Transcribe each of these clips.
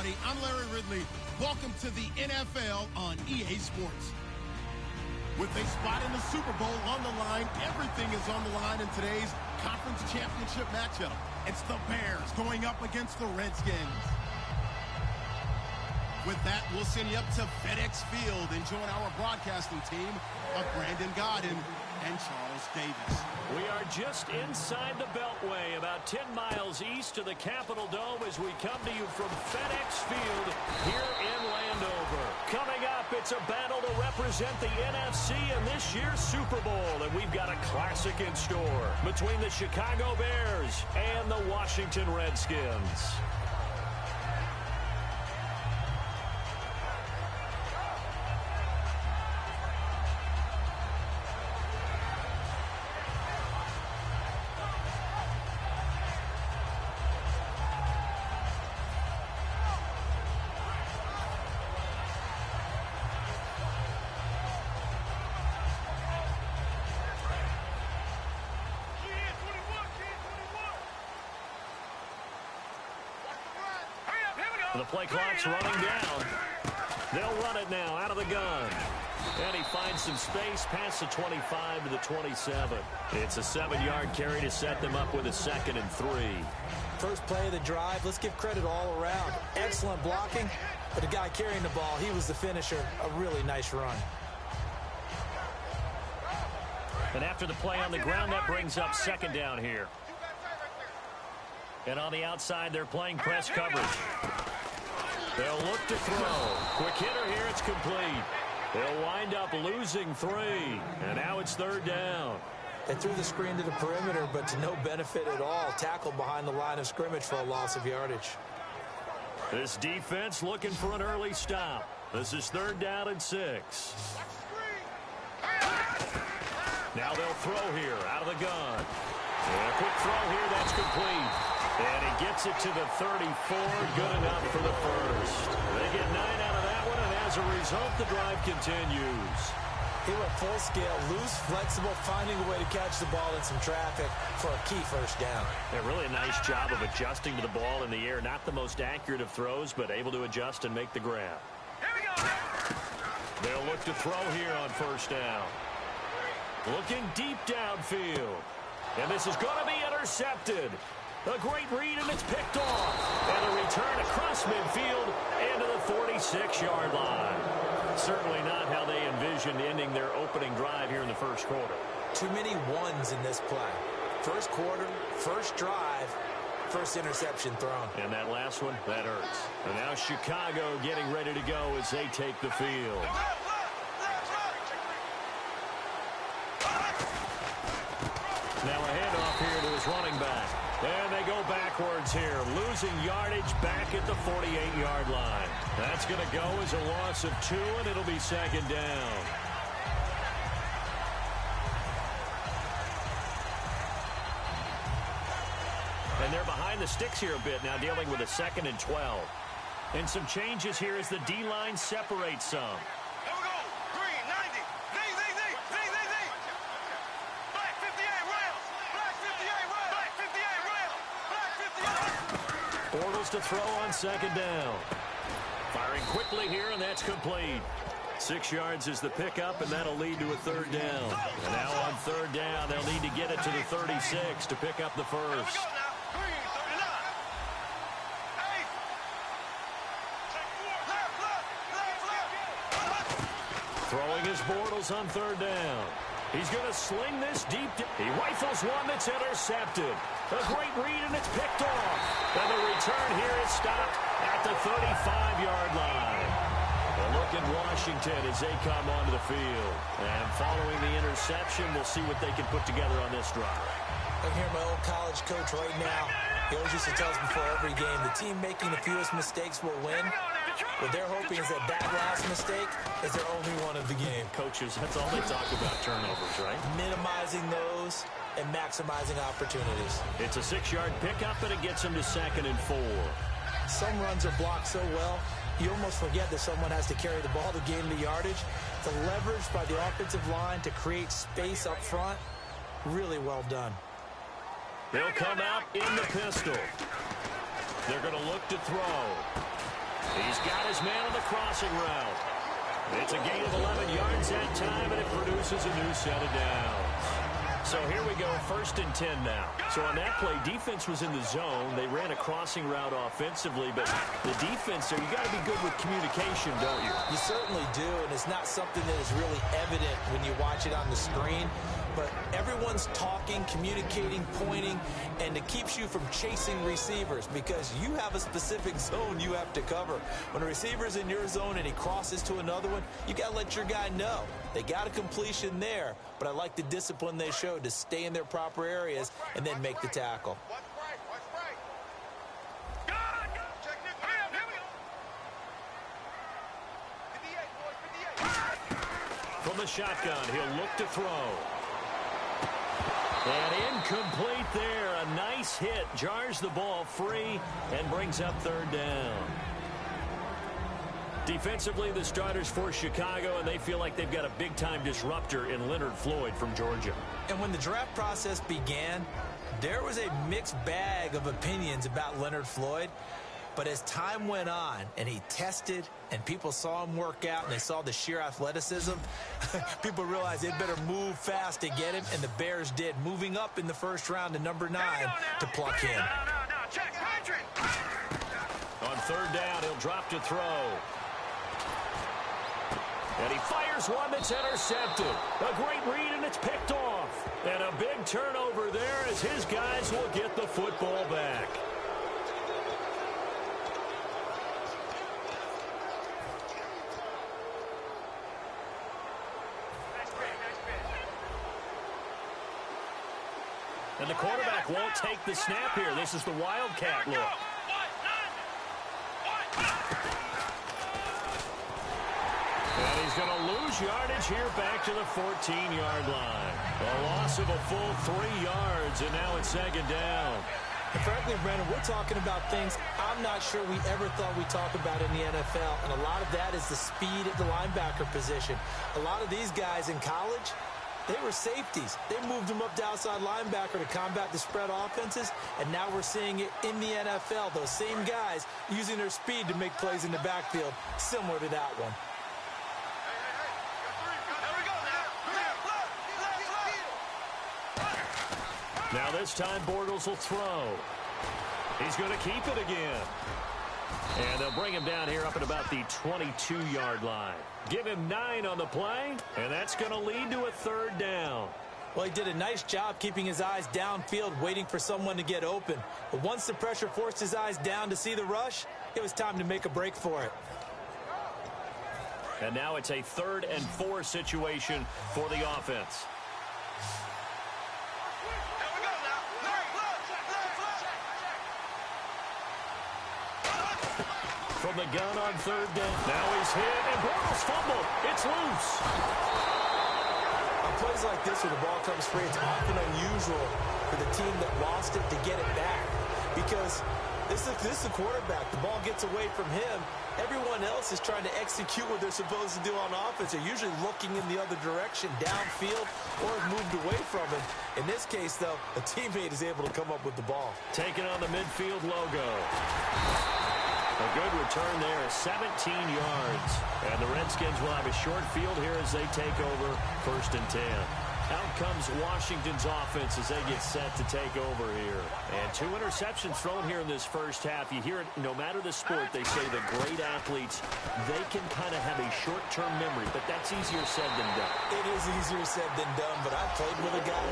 everybody. I'm Larry Ridley. Welcome to the NFL on EA Sports. With a spot in the Super Bowl on the line, everything is on the line in today's conference championship matchup. It's the Bears going up against the Redskins. With that, we'll send you up to FedEx Field and join our broadcasting team of Brandon Godden and Charles Davis. We are just inside the Beltway, about 10 miles east of the Capitol Dome as we come to you from FedEx Field here in Landover. Coming up, it's a battle to represent the NFC in this year's Super Bowl, and we've got a classic in store between the Chicago Bears and the Washington Redskins. The play clock's running down. They'll run it now out of the gun. And he finds some space past the 25 to the 27. It's a 7-yard carry to set them up with a 2nd and 3. First play of the drive, let's give credit all around. Excellent blocking, but the guy carrying the ball, he was the finisher. A really nice run. And after the play on the ground, that brings up 2nd down here. And on the outside, they're playing press coverage. They'll look to throw. Quick hitter here, it's complete. They'll wind up losing 3. And now it's 3rd down. They threw the screen to the perimeter, but to no benefit at all. Tackled behind the line of scrimmage for a loss of yardage. This defense looking for an early stop. This is 3rd down and 6. Now they'll throw here out of the gun. And a quick throw here, that's complete. And he gets it to the 34, good enough for the first. They get 9 out of that one, and as a result, the drive continues. He went full scale, loose, flexible, finding a way to catch the ball in some traffic for a key first down. Yeah, really a nice job of adjusting to the ball in the air. Not the most accurate of throws, but able to adjust and make the grab. Here we go. They'll look to throw here on 1st down. Looking deep downfield. And this is going to be intercepted. A great read, and it's picked off. And a return across midfield into the 46-yard line. Certainly not how they envisioned ending their opening drive here in the 1st quarter. Too many ones in this play. 1st quarter, 1st drive, 1st interception thrown. And that last one, that hurts. And now Chicago getting ready to go as they take the field. Now a handoff here to his running back. And they go backwards here, losing yardage back at the 48-yard line. That's going to go as a loss of 2, and it'll be 2nd down. And they're behind the sticks here a bit now, dealing with a 2nd and 12. And some changes here as the D-line separates some. To throw on 2nd down. Firing quickly here, and that's complete. 6 yards is the pickup, and that'll lead to a 3rd down. And now on 3rd down, they'll need to get it to the 36 to pick up the first. Throwing his Bortles on 3rd down. He's going to sling this deep. He rifles one that's intercepted. A great read, and it's picked off. And the return here is stopped at the 35-yard line. A look at Washington as they come onto the field. And following the interception, we'll see what they can put together on this drive. I hear my old college coach right now. He always used to tell us before every game, the team making the fewest mistakes will win. What they're hoping is that that last mistake is their only one of the game. Coaches, that's all they talk about, turnovers, right? Minimizing those and maximizing opportunities. It's a 6-yard pickup, and it gets them to 2nd and 4. Some runs are blocked so well, you almost forget that someone has to carry the ball to gain the yardage. The leverage by the offensive line to create space up front, really well done. They'll come out in the pistol. They're going to look to throw. He's got his man on the crossing route. It's a gain of 11 yards that time, and it produces a new set of downs. So here we go, 1st and 10 now. So on that play, defense was in the zone. They ran a crossing route offensively, but the defense there, you got to be good with communication, don't you? You certainly do, and it's not something that is really evident when you watch it on the screen. But everyone's talking, communicating, pointing, and it keeps you from chasing receivers because you have a specific zone you have to cover. When a receiver's in your zone and he crosses to another one, you got to let your guy know. They got a completion there, but I like the discipline they showed to stay in their proper areas and then make the tackle. From the shotgun, he'll look to throw. And incomplete there. A nice hit. Jars the ball free and brings up 3rd down. Defensively, the starters for Chicago, and they feel like they've got a big-time disruptor in Leonard Floyd from Georgia. And when the draft process began, there was a mixed bag of opinions about Leonard Floyd. But as time went on and he tested and people saw him work out and they saw the sheer athleticism, people realized they'd better move fast to get him, and the Bears did, moving up in the 1st round to number 9 to pluck him. On 3rd down, he'll drop to throw. And he fires one that's intercepted. A great read, and it's picked off. And a big turnover there as his guys will get the football back. And the quarterback won't take the snap here. This is the Wildcat look. And he's going to lose yardage here back to the 14-yard line. A loss of a full 3 yards, and now it's 2nd down. And frankly, Brandon, we're talking about things I'm not sure we ever thought we'd talk about in the NFL. And a lot of that is the speed at the linebacker position. A lot of these guys in college, they were safeties. They moved them up to outside linebacker to combat the spread offenses, and now we're seeing it in the NFL. Those same guys using their speed to make plays in the backfield, similar to that one. Now this time Bortles will throw. He's going to keep it again. And they'll bring him down here up at about the 22-yard line. Give him 9 on the play, and that's going to lead to a 3rd down. Well, he did a nice job keeping his eyes downfield, waiting for someone to get open. But once the pressure forced his eyes down to see the rush, it was time to make a break for it. And now it's a 3rd and 4 situation for the offense. From the gun on 3rd down. Now he's hit, and Bortles fumbled. It's loose. On plays like this where the ball comes free, it's often unusual for the team that lost it to get it back. Because this is the quarterback. The ball gets away from him. Everyone else is trying to execute what they're supposed to do on offense. They're usually looking in the other direction, downfield, or have moved away from him. In this case, though, a teammate is able to come up with the ball. Taking on the midfield logo. A good return there, 17 yards. And the Redskins will have a short field here as they take over 1st and 10. Out comes Washington's offense as they get set to take over here. And 2 interceptions thrown here in this first half. You hear it, no matter the sport, they say the great athletes, they can kind of have a short-term memory, but that's easier said than done. It is easier said than done, but I played with a guy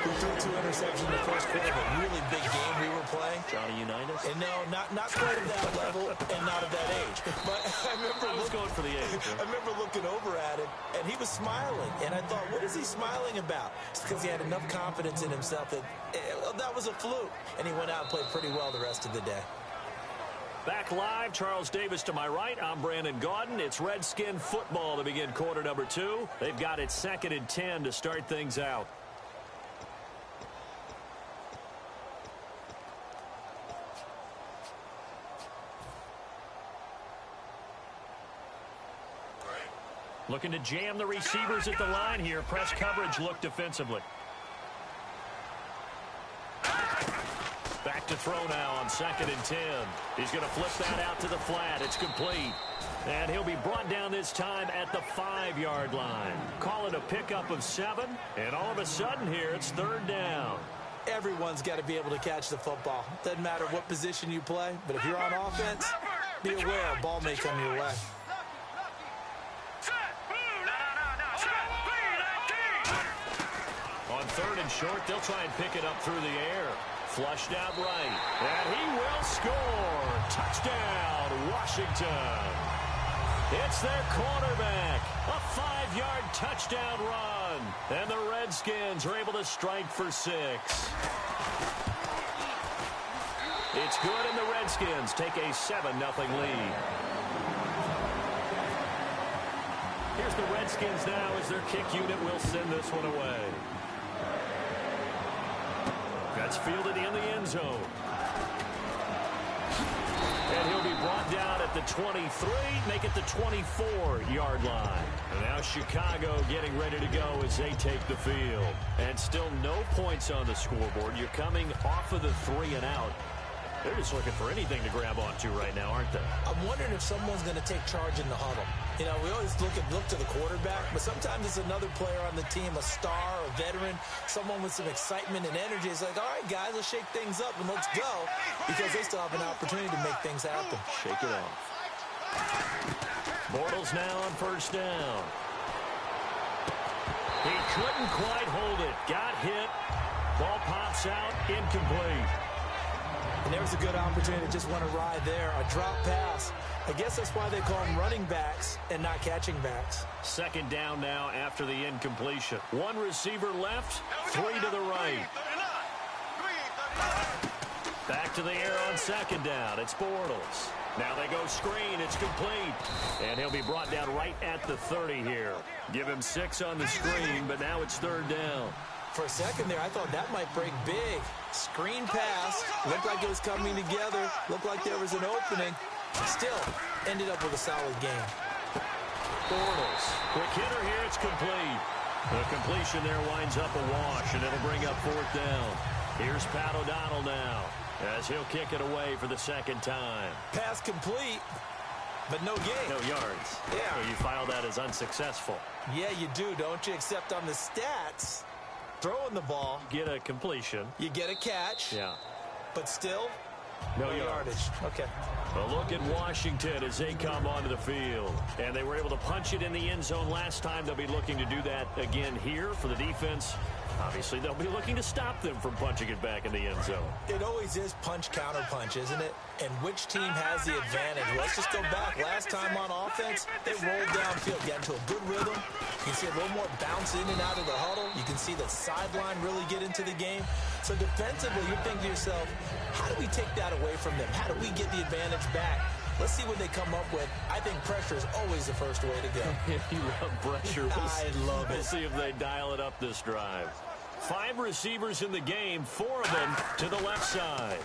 who threw 2 interceptions in the first quarter of a really big game we were playing. Johnny Unitas? And no, not quite at that level and not at that age. But I remember going for the age. I remember looking over at him, and he was smiling. And I thought, what is he smiling about? It's because he had enough confidence in himself that that was a fluke. And he went out and played pretty well the rest of the day. Back live, Charles Davis to my right. I'm Brandon Gaudin. It's Redskin football to begin quarter number 2. They've got it 2nd and 10 to start things out. Looking to jam the receivers at the line here. Press coverage look defensively. Back to throw now on 2nd and 10. He's going to flip that out to the flat. It's complete. And he'll be brought down this time at the 5-yard line. Call it a pickup of 7. And all of a sudden here, it's 3rd down. Everyone's got to be able to catch the football. Doesn't matter what position you play, but if you're on offense, be aware a ball may come your way. On 3rd and short, they'll try and pick it up through the air. Flushed out right. And he will score. Touchdown, Washington. It's their quarterback. A 5-yard touchdown run. And the Redskins are able to strike for 6. It's good, and the Redskins take a 7-0 lead. Here's the Redskins now as their kick unit will send this one away. That's fielded in the end zone. And he'll be brought down at the 23, make it the 24-yard line. And now Chicago getting ready to go as they take the field. And still no points on the scoreboard. You're coming off of the 3 and out. They're just looking for anything to grab onto right now, aren't they? I'm wondering if someone's going to take charge in the huddle. You know, we always look to the quarterback, but sometimes it's another player on the team, a star, a veteran, someone with some excitement and energy. It's like, all right, guys, let's shake things up and let's go, because they still have an opportunity to make things happen. Shake it off. Bortles now on 1st down. He couldn't quite hold it. Got hit. Ball pops out. Incomplete. And there was a good opportunity to just want to ride there. A drop pass. I guess that's why they call them running backs and not catching backs. 2nd down now after the incompletion. 1 receiver left, 3 to the right. Back to the air on 2nd down. It's Bortles. Now they go screen. It's complete. And he'll be brought down right at the 30 here. Give him 6 on the screen, but now it's 3rd down. For a second there, I thought that might break big. Screen pass. Looked like it was coming together. Looked like there was an opening. Still, ended up with a solid game. Bortles. Quick hitter here. It's complete. The completion there winds up a wash, and it'll bring up 4th down. Here's Pat O'Donnell now as he'll kick it away for the 2nd time. Pass complete, but no gain. No yards. Yeah. So you file that as unsuccessful. Yeah, you do, don't you? Except on the stats, throwing the ball. Get a completion. You get a catch. Yeah. But still, no yardage. Okay. A look at Washington as they come onto the field. And they were able to punch it in the end zone last time. They'll be looking to do that again here for the defense. Obviously, they'll be looking to stop them from punching it back in the end zone. It always is punch, counter punch, isn't it? And which team has the advantage? Let's just go back. Last time on offense, they rolled downfield, got into a good rhythm. You can see a little more bounce in and out of the huddle. You can see the sideline really get into the game. So defensively, you're thinking to yourself, how do we take that away from them? How do we get the advantage back? Let's see what they come up with. I think pressure is always the first way to go. You love pressure. I love it. We'll see if they dial it up this drive. 5 receivers in the game, 4 of them to the left side.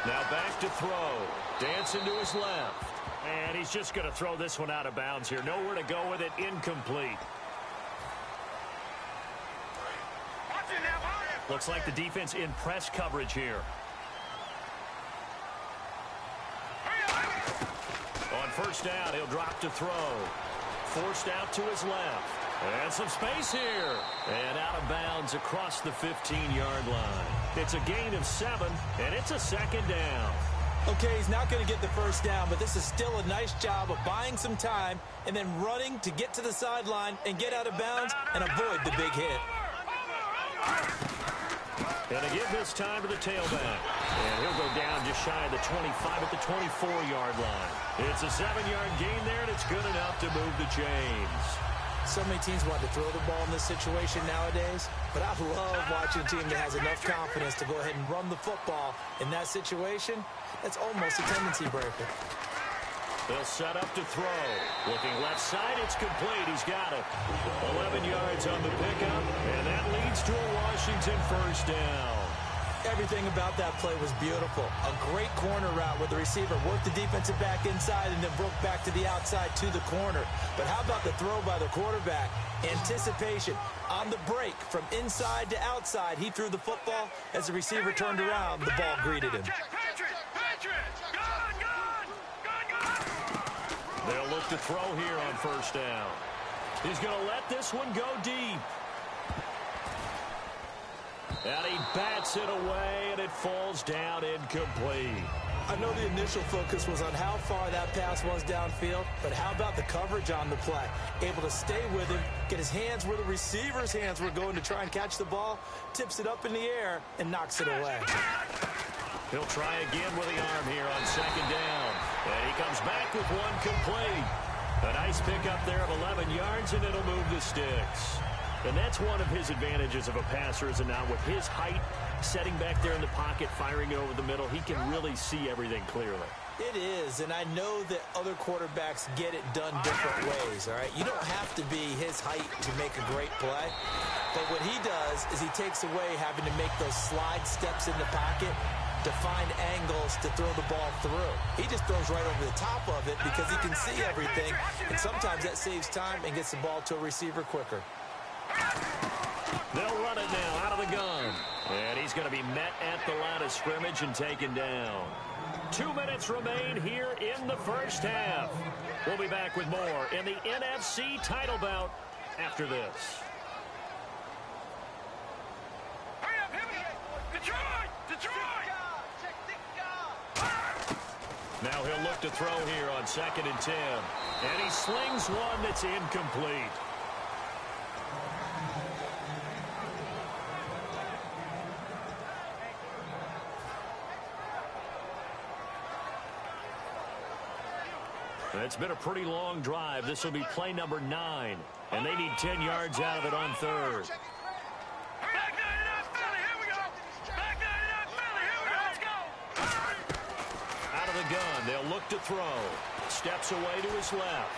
Now back to throw. Dancing to his left. And he's just going to throw this one out of bounds here. Nowhere to go with it. Incomplete. Looks like the defense in press coverage here. On 1st down, he'll drop to throw. Forced out to his left. And some space here. And out of bounds across the 15-yard line. It's a gain of 7, and it's a 2nd down. Okay, he's not going to get the 1st down, but this is still a nice job of buying some time and then running to get to the sideline and get out of bounds and avoid the big hit. And to give this time to the tailback. And he'll go down just shy of the 25 at the 24-yard line. It's a 7-yard gain there, and it's good enough to move the chains. So many teams want to throw the ball in this situation nowadays, but I love watching a team that has enough confidence to go ahead and run the football in that situation. That's almost a tendency breaker. They'll set up to throw. Looking left side, it's complete. He's got it. 11 yards on the pickup, and that leads to a Washington 1st down. Everything about that play was beautiful. A great corner route where the receiver worked the defensive back inside and then broke back to the outside to the corner. But how about the throw by the quarterback? Anticipation on the break from inside to outside. He threw the football. As the receiver turned around, the ball greeted him. They'll look to throw here on first down. He's going to let this one go deep. And he bats it away, and it falls down incomplete. I know the initial focus was on how far that pass was downfield, but how about the coverage on the play? Able to stay with him, get his hands where the receiver's hands were going to try and catch the ball, tips it up in the air, and knocks it away. He'll try again with the arm here on second down. And he comes back with one complete. A nice pickup there of 11 yards, and it'll move the sticks. And that's one of his advantages of a passer, is not with his height, setting back there in the pocket, firing it over the middle. He can really see everything clearly. It is, and I know that other quarterbacks get it done different ways, all right? You don't have to be his height to make a great play. But what he does is he takes away having to make those slide steps in the pocket to find angles to throw the ball through. He just throws right over the top of it because he can see everything, and sometimes that saves time and gets the ball to a receiver quicker. They'll run it now out of the gun. And he's going to be met at the line of scrimmage and taken down. 2 minutes remain here in the first half. We'll be back with more in the NFC title bout after this. Now he'll look to throw here on 2nd and 10. And he slings one that's incomplete. It's been a pretty long drive. This will be play number 9. And they need 10 yards out of it on 3rd. Out of the gun. They'll look to throw. Steps away to his left.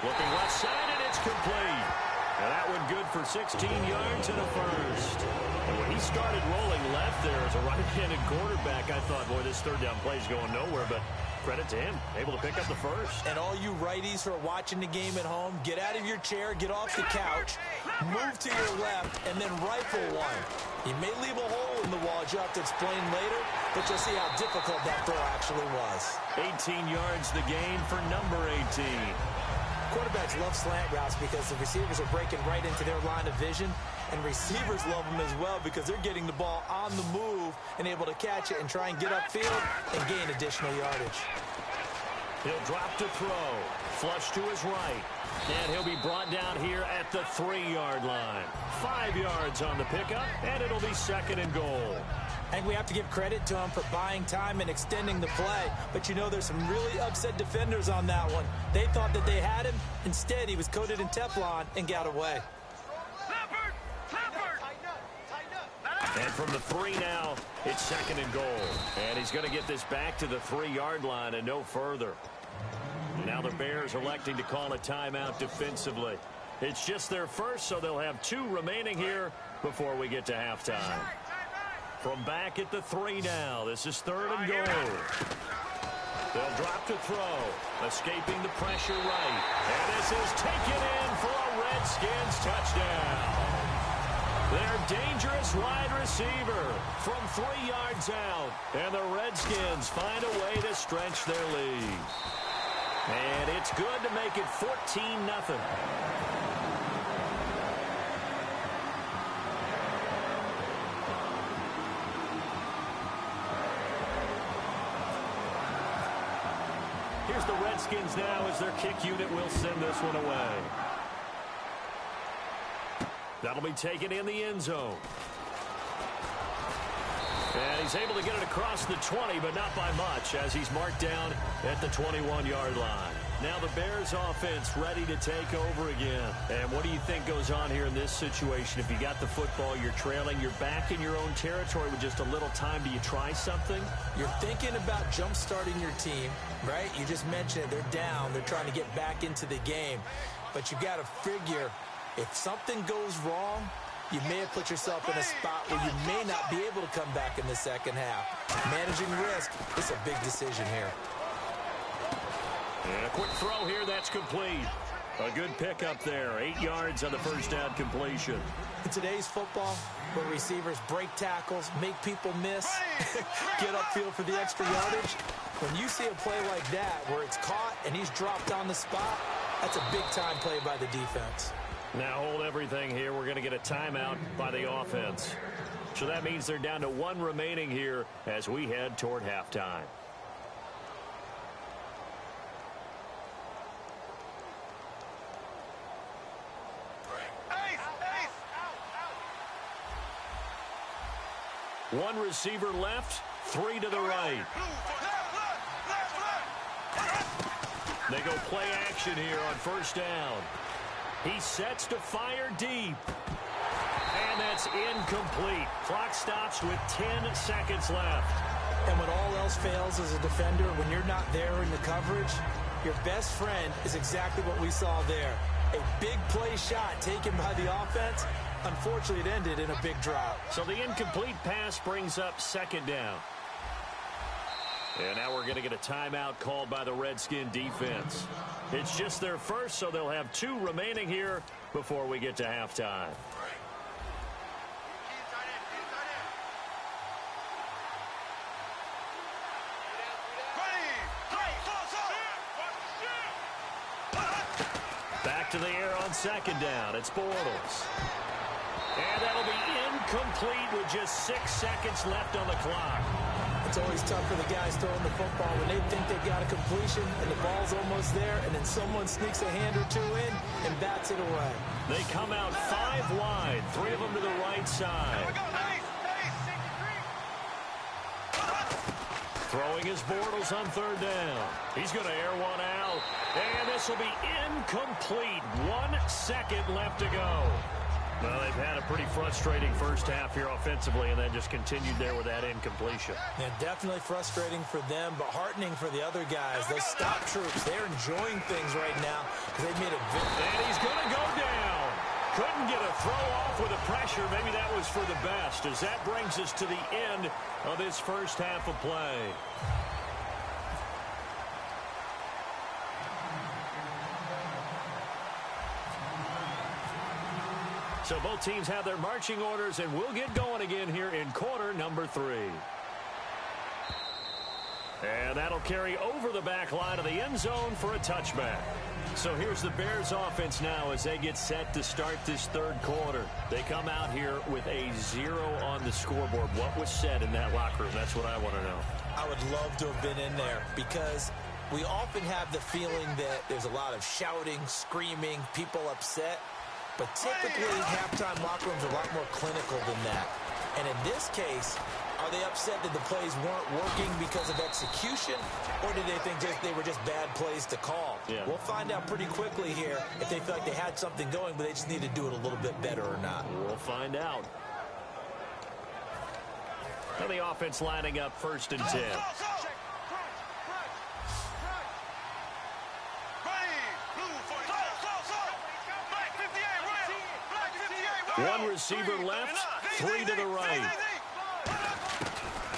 Looking left side, and it's complete. And that one good for 16 yards and a first. And when he started rolling left there as a right-handed quarterback, I thought, boy, this third down play is going nowhere. But credit to him, able to pick up the first. And all you righties who are watching the game at home, get out of your chair, get off the couch, move to your left, and then rifle one. You may leave a hole in the wall, as you'll have to explain later, but you'll see how difficult that throw actually was. 18 yards the gain for number 18. Quarterbacks love slant routes because the receivers are breaking right into their line of vision, and receivers love them as well because they're getting the ball on the move and able to catch it and try and get upfield and gain additional yardage. He'll drop to throw. Flush to his right. And he'll be brought down here at the 3-yard line. 5 yards on the pickup, and it'll be 2nd and goal. And we have to give credit to him for buying time and extending the play. But you know, there's some really upset defenders on that one. They thought that they had him. Instead, he was coated in Teflon and got away. And from the 3 now, it's 2nd and goal. And he's going to get this back to the 3-yard line and no further. Now the Bears electing to call a timeout defensively. It's just their first, so they'll have 2 remaining here before we get to halftime. From back at the 3 now, this is 3rd and goal. They'll drop to throw, escaping the pressure right. And this is taken in for a Redskins touchdown. Their dangerous wide receiver from 3 yards out. And the Redskins find a way to stretch their lead. And it's good to make it 14-0. Here's the Redskins now as their kick unit will send this one away. That'll be taken in the end zone. And he's able to get it across the 20, but not by much, as he's marked down at the 21-yard line. Now the Bears offense ready to take over again. And what do you think goes on here in this situation? If you got the football, you're trailing, you're back in your own territory with just a little time. Do you try something? You're thinking about jump-starting your team, right? You just mentioned it. They're down. They're trying to get back into the game. But you got to figure, if something goes wrong, you may have put yourself in a spot where you may not be able to come back in the second half. Managing risk, it's a big decision here. And a quick throw here, that's complete. A good pickup there, 8 yards on the first down completion. In today's football, where receivers break tackles, make people miss, get upfield for the extra yardage, when you see a play like that where it's caught and he's dropped on the spot, that's a big-time play by the defense. Now hold everything here. We're going to get a timeout by the offense. So that means they're down to 1 remaining here as we head toward halftime. One receiver left, 3 to the right. They go play action here on first down. He sets to fire deep. And that's incomplete. Clock stops with 10 seconds left. And when all else fails as a defender, when you're not there in the coverage, your best friend is exactly what we saw there. A big play shot taken by the offense. Unfortunately, it ended in a big drop. So the incomplete pass brings up second down. And now we're going to get a timeout called by the Redskin defense. It's just their first, so they'll have 2 remaining here before we get to halftime. Back to the air on second down. It's Bortles. And that'll be incomplete with just 6 seconds left on the clock. It's always tough for the guys throwing the football when they think they've got a completion and the ball's almost there, and then someone sneaks a hand or 2 in and bats it away. They come out 5 wide, 3 of them to the right side. Throwing his Bortles on third down. He's going to air one out, and this will be incomplete. 1 second left to go. Well, they've had a pretty frustrating first half here offensively, and then just continued there with that incompletion. Yeah, definitely frustrating for them, but heartening for the other guys. Those stop troops, they're enjoying things right now because they've made a big... And he's going to go down. Couldn't get a throw off with the pressure. Maybe that was for the best, as that brings us to the end of this first half of play. So both teams have their marching orders, and we'll get going again here in quarter number 3. And that'll carry over the back line of the end zone for a touchback. So here's the Bears offense now as they get set to start this third quarter. They come out here with a 0 on the scoreboard. What was said in that locker room? That's what I want to know. I would love to have been in there because we often have the feeling that there's a lot of shouting, screaming, people upset. But typically, halftime locker rooms are a lot more clinical than that. And in this case, are they upset that the plays weren't working because of execution, or did they think they were just bad plays to call? Yeah. We'll find out pretty quickly here if they feel like they had something going, but they just need to do it a little bit better or not. We'll find out. And the offense lining up 1st and 10. One receiver left, 3 to the right.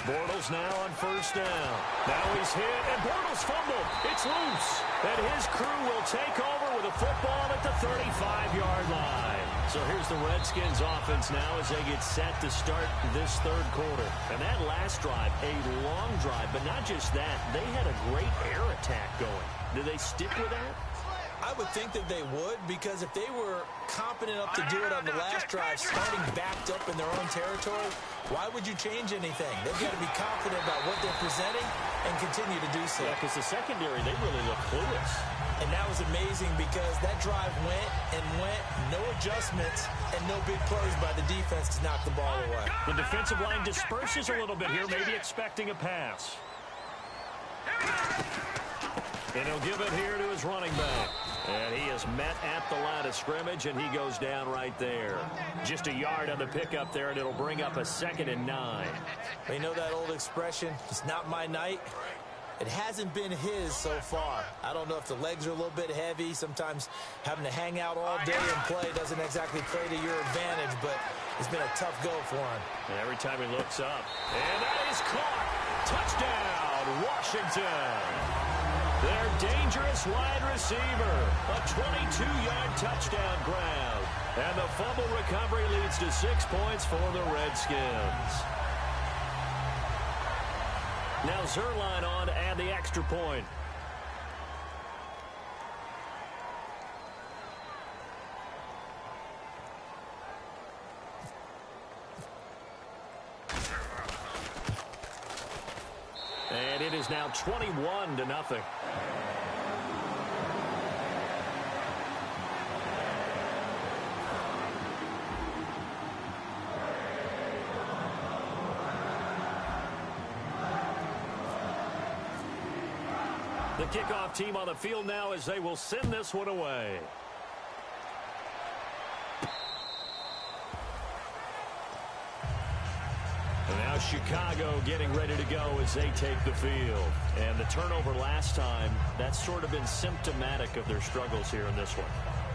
Bortles now on first down. Now he's hit, and Bortles fumbled. It's loose. And his crew will take over with a football at the 35-yard line. So here's the Redskins offense now as they get set to start this third quarter. And that last drive, a long drive, but not just that. They had a great air attack going. Do they stick with that? I would think that they would, because if they were competent enough to do it on the last drive, starting backed up in their own territory, why would you change anything? They've got to be confident about what they're presenting and continue to do so. Yeah, because the secondary, they really look clueless. And that was amazing because that drive went and went, no adjustments, and no big plays by the defense to knock the ball away. The defensive line disperses a little bit here, maybe expecting a pass. And he'll give it here to his running back. And he is met at the line of scrimmage, and he goes down right there. Just a yard on the pickup there, and it'll bring up a 2nd and 9. You know that old expression, it's not my night? It hasn't been his so far. I don't know if the legs are a little bit heavy. Sometimes having to hang out all day and play doesn't exactly play to your advantage, but it's been a tough go for him. And every time he looks up, and that is caught. Touchdown, Washington. Their dangerous wide receiver. A 22-yard touchdown grab. And the fumble recovery leads to 6 points for the Redskins. Now Zerline on to add the extra point. And it is now 21-0. The kickoff team on the field now as they will send this one away. And now Chicago getting ready to go as they take the field. And the turnover last time, that's sort of been symptomatic of their struggles here in this one.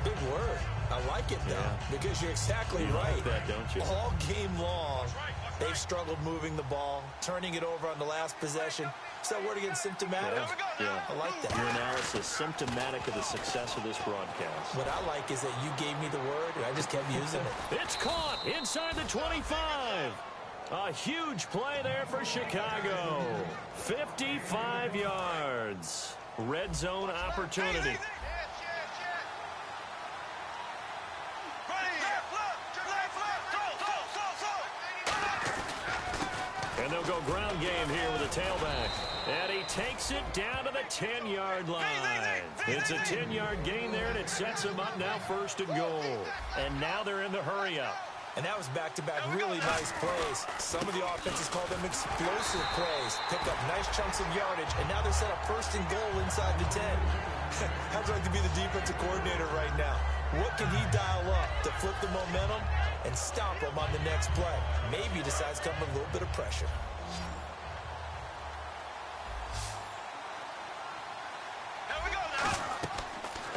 Big word. I like it, though, because you're exactly right. Like that, don't you? All game long, they've struggled moving the ball, turning it over on the last possession. Is that word again, symptomatic? Yeah. I like that. Your analysis, symptomatic of the success of this broadcast. What I like is that you gave me the word, and I just kept using it. It's caught inside the 25. A huge play there for Chicago. 55 yards. Red zone opportunity. And they'll go ground game here with a tailback. And he takes it down to the 10-yard line. It's a 10-yard gain there, and it sets them up now 1st and goal. And now they're in the hurry-up. And that was back-to-back really nice plays. Some of the offenses call them explosive plays. Pick up nice chunks of yardage, and now they're set up 1st and goal inside the 10. How'd you like to be the defensive coordinator right now? What can he dial up to flip the momentum and stop him on the next play? Maybe he decides to come with a little bit of pressure.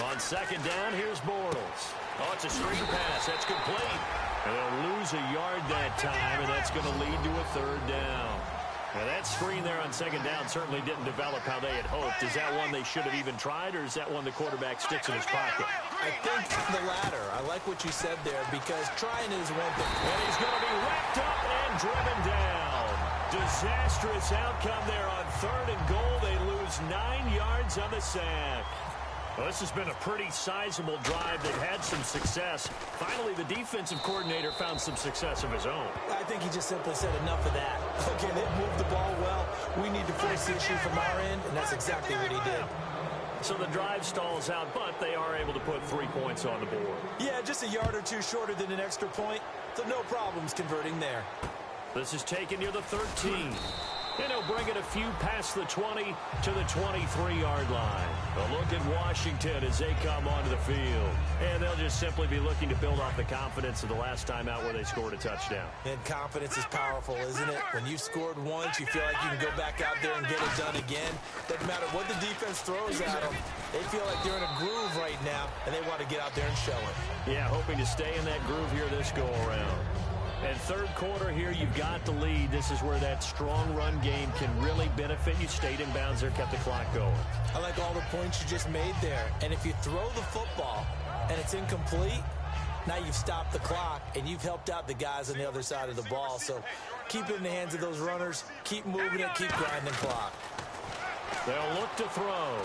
On 2nd down, here's Bortles. Oh, it's a screen pass. That's complete. And they'll lose a yard that time, and that's going to lead to a 3rd down. Now, that screen there on 2nd down certainly didn't develop how they had hoped. Is that one they should have even tried, or is that one the quarterback sticks in his pocket? I think the latter. I like what you said there, because trying is one thing. And he's going to be wrapped up and driven down. Disastrous outcome there on 3rd and goal. They lose 9 yards on the sack. Well, this has been a pretty sizable drive. They've had some success. Finally, the defensive coordinator found some success of his own. I think he just simply said enough of that. Okay, they've moved the ball well. We need to force the issue from our end, and that's exactly what he did. So the drive stalls out, but they are able to put 3 points on the board. Yeah, just a yard or two shorter than an extra point, so no problems converting there. This is taken near the 13. And he'll bring it a few past the 20 to the 23-yard line. A look at Washington as they come onto the field. And they'll just simply be looking to build off the confidence of the last time out where they scored a touchdown. And confidence is powerful, isn't it? When you've scored once, you feel like you can go back out there and get it done again. Doesn't matter what the defense throws at them. They feel like they're in a groove right now, and they want to get out there and show it. Yeah, hoping to stay in that groove here this go-around. And 3rd quarter here, you've got the lead. This is where that strong run game can really benefit you. Stayed in bounds there, kept the clock going. I like all the points you just made there. And if you throw the football and it's incomplete, now you've stopped the clock and you've helped out the guys on the other side of the ball. So keep it in the hands of those runners. Keep moving it. Keep grinding clock. They'll look to throw.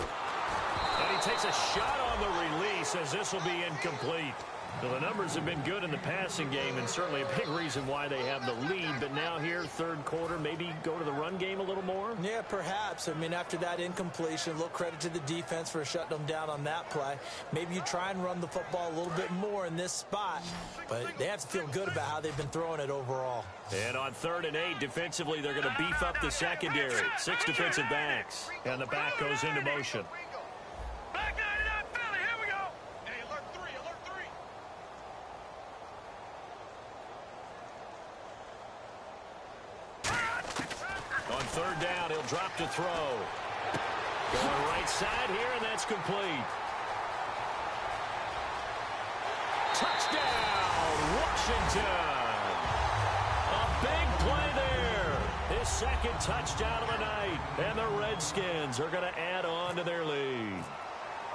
And he takes a shot on the release as this will be incomplete. So the numbers have been good in the passing game, and certainly a big reason why they have the lead. But now here, 3rd quarter, maybe go to the run game a little more? Yeah, perhaps. I mean, after that incompletion, a little credit to the defense for shutting them down on that play. Maybe you try and run the football a little bit more in this spot, but they have to feel good about how they've been throwing it overall. And on 3rd and 8, defensively, they're going to beef up the secondary. 6 defensive backs, and the back goes into motion. On 3rd down, he'll drop to throw. Going right side here, and that's complete. Touchdown, Washington. A big play there. His second touchdown of the night. And the Redskins are going to add on to their lead.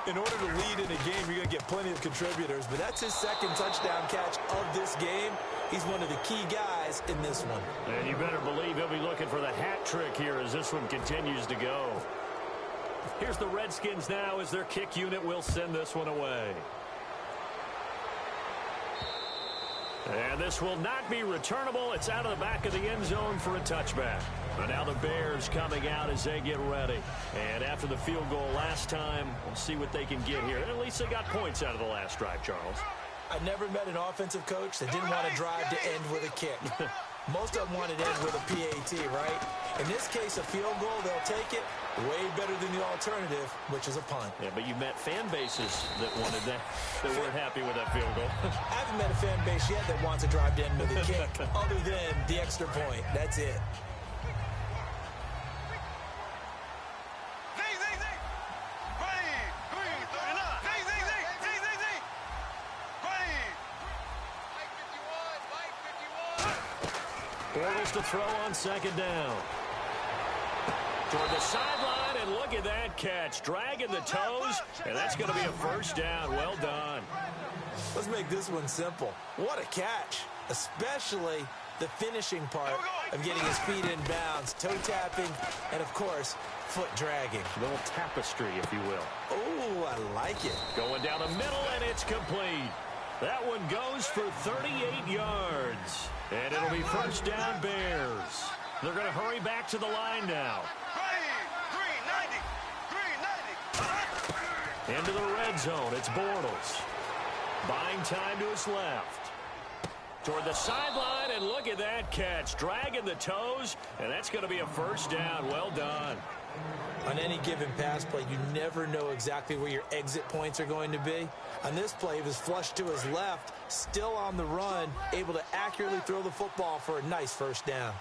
In order to lead in a game, you're going to get plenty of contributors, but that's his second touchdown catch of this game. He's one of the key guys in this one. And you better believe he'll be looking for the hat trick here as this one continues to go. Here's the Redskins now as their kick unit will send this one away. And this will not be returnable. It's out of the back of the end zone for a touchback. But now the Bears coming out as they get ready. And after the field goal last time, we'll see what they can get here. And at least they got points out of the last drive, Charles. I never met an offensive coach that didn't want to drive to end with a kick. Most of them wanted to end with a PAT, right? In this case, a field goal, they'll take it. Way better than the alternative, which is a punt. Yeah, but you met fan bases that wanted that weren't happy with that field goal. I haven't met a fan base yet that wants to drive to end with a kick, other than the extra point. That's it. Bortles to throw on second down. Toward the sideline, and look at that catch. Dragging the toes, and that's going to be a first down. Well done. Let's make this one simple. What a catch, especially the finishing part of getting his feet in bounds, toe tapping, and, of course, foot dragging. A little tapestry, if you will. Oh, I like it. Going down the middle, and it's complete. That one goes for 38 yards. And it'll be first down Bears. They're going to hurry back to the line now. Into the red zone, it's Bortles. Buying time to his left. Toward the sideline, and look at that catch. Dragging the toes, and that's going to be a first down. Well done. On any given pass play, you never know exactly where your exit points are going to be. On this play, he was flushed to his left, still on the run, able to accurately throw the football for a nice first down.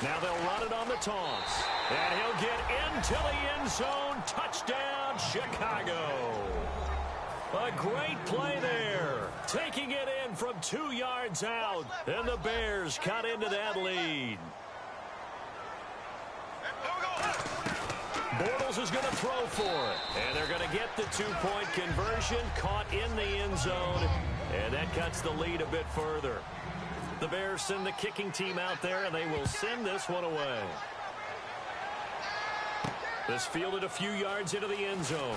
Now they'll run it on the toss. And he'll get into the end zone. Touchdown, Chicago. A great play there. Taking it in from 2 yards out. And the Bears cut into that lead. Bortles is going to throw for it. And they're going to get the 2-point conversion. Caught in the end zone. And that cuts the lead a bit further. The Bears send the kicking team out there, and they will send this one away. This fielded a few yards into the end zone.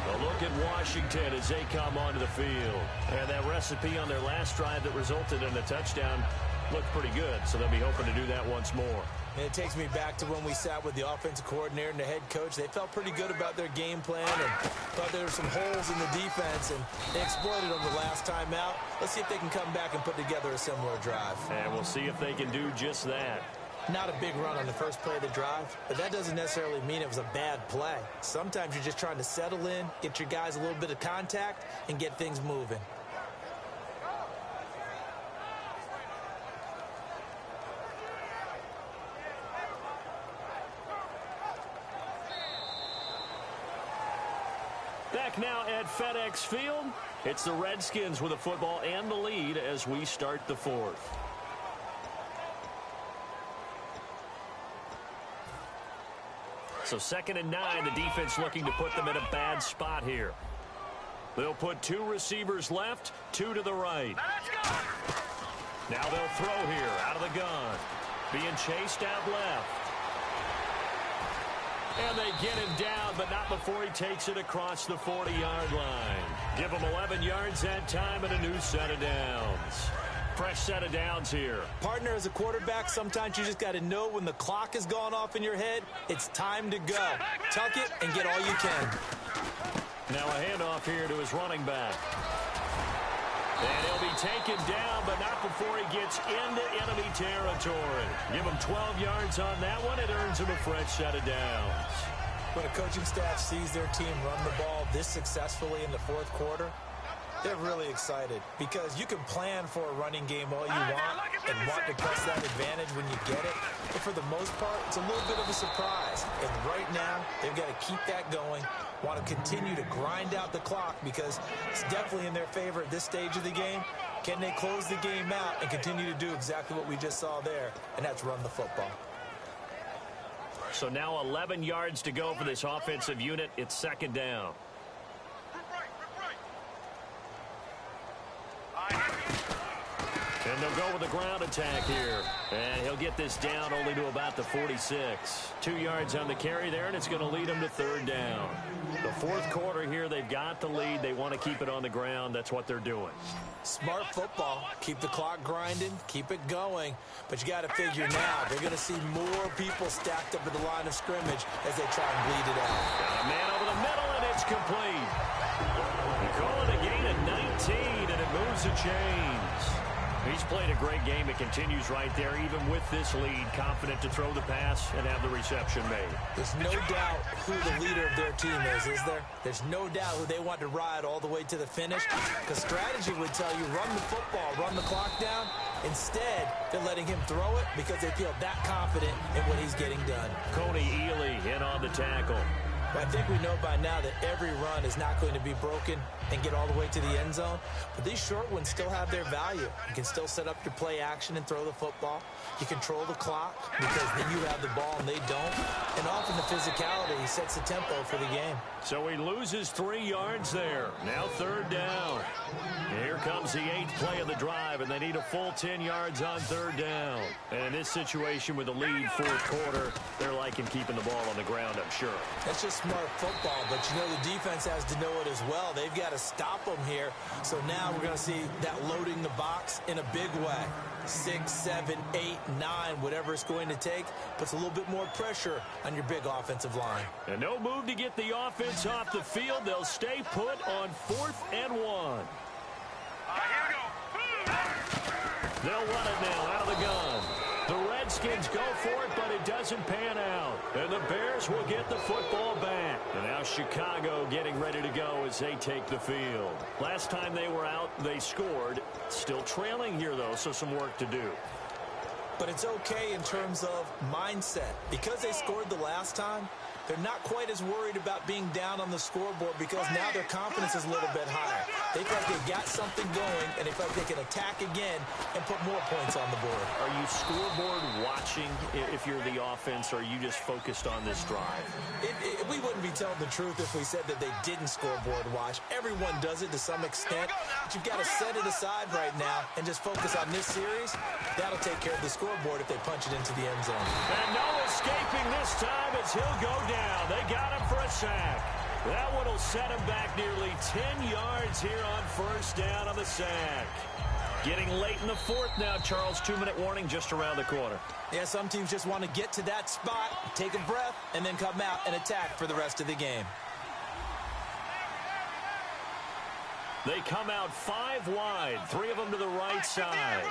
A look at Washington as they come onto the field. And that recipe on their last drive that resulted in a touchdown looked pretty good, so they'll be hoping to do that once more. And it takes me back to when we sat with the offensive coordinator and the head coach. They felt pretty good about their game plan and thought there were some holes in the defense, and they exploited them the last time out. Let's see if they can come back and put together a similar drive. And we'll see if they can do just that. Not a big run on the first play of the drive, but that doesn't necessarily mean it was a bad play. Sometimes you're just trying to settle in, get your guys a little bit of contact, and get things moving. Back now at FedEx Field, it's the Redskins with the football and the lead as we start the fourth. So 2nd and 9, the defense looking to put them in a bad spot here. They'll put 2 receivers left, 2 to the right. Now they'll throw here out of the gun. Being chased out left. And they get him down, but not before he takes it across the 40-yard line. Give him 11 yards that time and a new set of downs. Fresh set of downs here. Partner, as a quarterback, sometimes you just got to know when the clock has gone off in your head, it's time to go. Tuck it and get all you can. Now a handoff here to his running back. And he'll be taken down, but not before he gets into enemy territory. Give him 12 yards on that one. It earns him a fresh set of downs. When a coaching staff sees their team run the ball this successfully in the fourth quarter, they're really excited because you can plan for a running game all you want and want to press that advantage when you get it. But for the most part, it's a little bit of a surprise. And right now, they've got to keep that going, want to continue to grind out the clock because it's definitely in their favor at this stage of the game. Can they close the game out and continue to do exactly what we just saw there, and that's run the football. So now 11 yards to go for this offensive unit. It's second down. And they'll go with a ground attack here. And he'll get this down only to about the 46. 2 yards on the carry there, and it's going to lead them to third down. The fourth quarter here, they've got the lead. They want to keep it on the ground. That's what they're doing. Smart football. Keep the clock grinding. Keep it going. But you got to figure now, they're going to see more people stacked up at the line of scrimmage as they try and bleed it out. Got a man over the middle, and it's complete. They call it a gain of 19, and it moves the chains. He's played a great game. It continues right there, even with this lead, confident to throw the pass and have the reception made. There's no doubt who the leader of their team is there? There's no doubt who they want to ride all the way to the finish, because strategy would tell you run the football, run the clock down. Instead, they're letting him throw it because they feel that confident in what he's getting done. Coney Ely in on the tackle. I think we know by now that every run is not going to be broken and get all the way to the end zone. But these short ones still have their value. You can still set up your play action and throw the football. You control the clock because then you have the ball and they don't. And often the physicality sets the tempo for the game. So he loses 3 yards there. Now third down. And here comes the 8th play of the drive, and they need a full 10 yards on third down. And in this situation with the lead fourth quarter, they're liking keeping the ball on the ground, I'm sure. That's just smart football, but you know the defense has to know it as well. They've got to stop them here. So now we're going to see that loading the box in a big way. 6, 7, 8, 9, whatever it's going to take, puts a little bit more pressure on your big offensive line. And no move to get the offense off the field. They'll stay put on 4th and 1. Here we go. They'll run it now out of the gun. The Redskins go for it, but it doesn't pan out. And the Bears will get the football back. And now Chicago getting ready to go as they take the field. Last time they were out, they scored. Still trailing here, though, so some work to do. But it's okay in terms of mindset. Because they scored the last time, they're not quite as worried about being down on the scoreboard because now their confidence is a little bit higher. They feel like they got something going, and they feel like they can attack again and put more points on the board. Are you scoreboard watching if you're the offense, or are you just focused on this drive? We wouldn't be telling the truth if we said that they didn't scoreboard watch. Everyone does it to some extent, but you've got to set it aside right now and just focus on this series. That'll take care of the scoreboard if they punch it into the end zone. And no escaping this time as he'll go down. They got him for a sack. That one will set him back nearly 10 yards here on first down on the sack. Getting late in the fourth now, Charles. 2-minute warning just around the corner. Yeah, some teams just want to get to that spot, take a breath, and then come out and attack for the rest of the game. They come out 5 wide, 3 of them to the right side.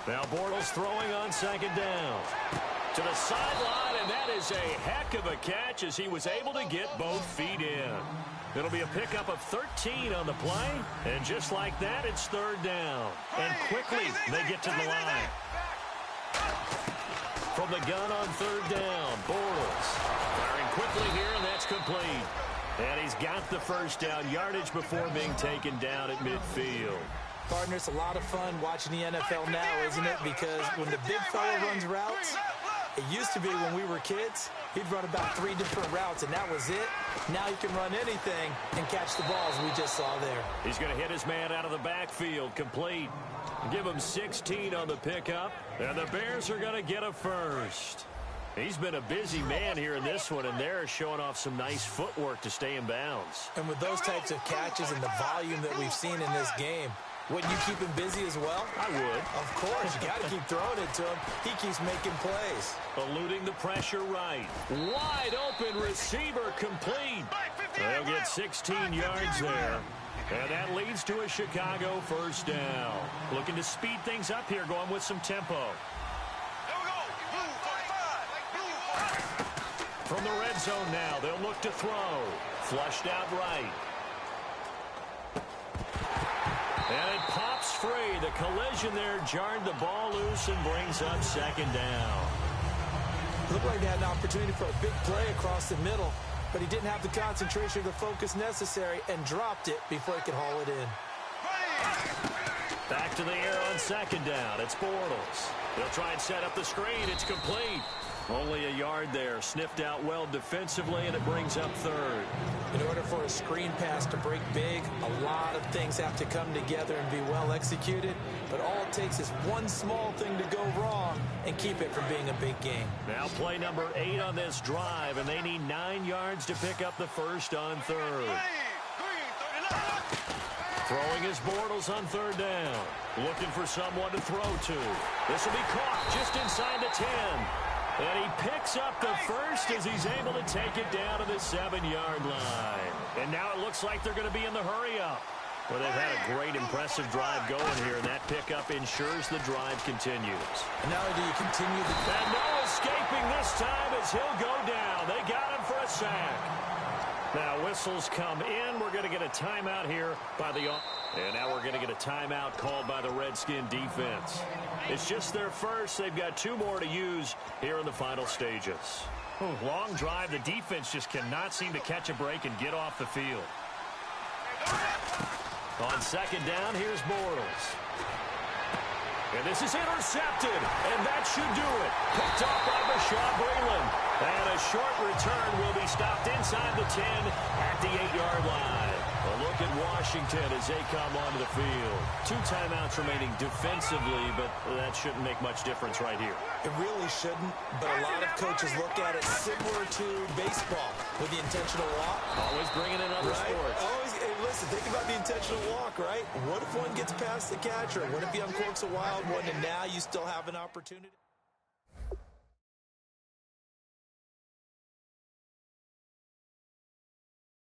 Now Bortles throwing on second down. To the sideline, and that is a heck of a catch as he was able to get both feet in. It'll be a pickup of 13 on the play, and just like that, it's third down. And quickly, they get to the line. From the gun on third down, Bortles firing quickly here, and that's complete. And he's got the first down yardage before being taken down at midfield. Partner, it's a lot of fun watching the NFL now, isn't it? Because when the big fella runs routes, it used to be when we were kids, he'd run about 3 different routes, and that was it. Now he can run anything and catch the balls we just saw there. He's going to hit his man out of the backfield, complete. Give him 16 on the pickup, and the Bears are going to get a first. He's been a busy man here in this one, and they're showing off some nice footwork to stay in bounds. And with those types of catches and the volume that we've seen in this game, Wouldn't you keep him busy as well? I would. Of course, you got to keep throwing it to him. He keeps making plays. Eluding the pressure right. Wide open receiver complete. They'll get 16 yards there. And that leads to a Chicago first down. Looking to speed things up here, going with some tempo. From the red zone now, they'll look to throw. Flushed out right. And it pops free. The collision there jarred the ball loose and brings up second down. Looked like they had an opportunity for a big play across the middle, but he didn't have the concentration or the focus necessary and dropped it before he could haul it in. Back to the air on second down. It's Bortles. They'll try and set up the screen. It's complete. Only a yard there. Sniffed out well defensively, and it brings up third. In order for a screen pass to break big, a lot of things have to come together and be well executed. But all it takes is one small thing to go wrong and keep it from being a big game. Now play number 8 on this drive, and they need 9 yards to pick up the first on third. Throwing his Bortles on third down. Looking for someone to throw to. This will be caught just inside the 10. And he picks up the first as he's able to take it down to the 7-yard line. And now it looks like they're going to be in the hurry-up. Well, they've had a great, impressive drive going here, and that pickup ensures the drive continues. And not only do you continue the... And no escaping this time as he'll go down. They got him for a sack. Now whistles come in. We're going to get a timeout here by the... And now we're going to get a timeout called by the Redskin defense. It's just their first. They've got 2 more to use here in the final stages. Long drive. The defense just cannot seem to catch a break and get off the field. On second down, here's Bortles. And this is intercepted, and that should do it. Picked off by Bashaud Breeland. And a short return will be stopped inside the 10 at the 8-yard line. A look at Washington as they come onto the field. 2 timeouts remaining defensively, but that shouldn't make much difference right here. It really shouldn't, but a lot of coaches look at it similar to baseball with the intentional walk. Always bringing in other sports. Always, hey, listen, think about the intentional walk, right? What if one gets past the catcher? What if he uncorks a wild one and now you still have an opportunity?